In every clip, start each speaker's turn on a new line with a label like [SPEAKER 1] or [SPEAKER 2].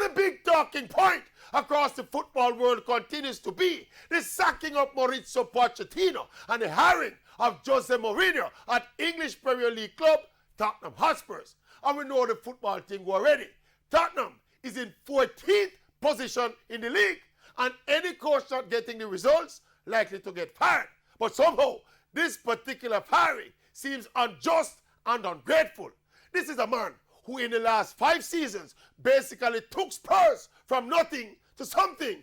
[SPEAKER 1] Now the big talking point across the football world continues to be the sacking of Mauricio Pochettino and the hiring of Jose Mourinho at English Premier League club Tottenham Hotspurs. And we know the football thing already. Tottenham is in 14th position in the league, and any coach not getting the results likely to get fired. But somehow, this particular firing seems unjust and ungrateful. This is a man who in the last 5 seasons basically took Spurs from nothing to something.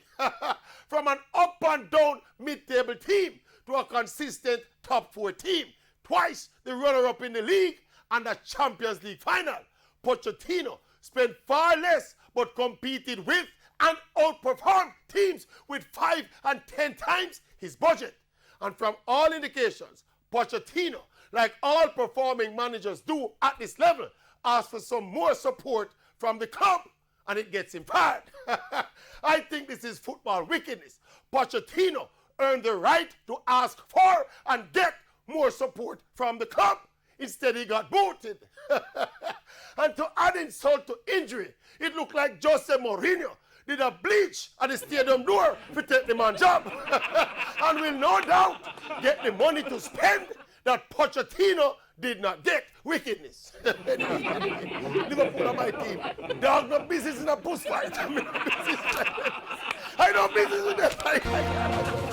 [SPEAKER 1] From an up and down mid-table team to a consistent top 4 team. Twice the runner-up in the league and a Champions League final. Pochettino spent far less but competed with and outperformed teams with 5 and 10 times his budget. And from all indications, Pochettino, like all performing managers do at this level, asks for some more support from the club, and it gets him fired. I think this is football wickedness. Pochettino earned the right to ask for and get more support from the club. Instead, he got booted. And to add insult to injury, it looked like Jose Mourinho did a bleach at the stadium door to take the man's job. And will no doubt get the money to spend that Pochettino did not get. Wickedness. Liverpool are my team. Dog, no business in a bush fight. I know business in that fight.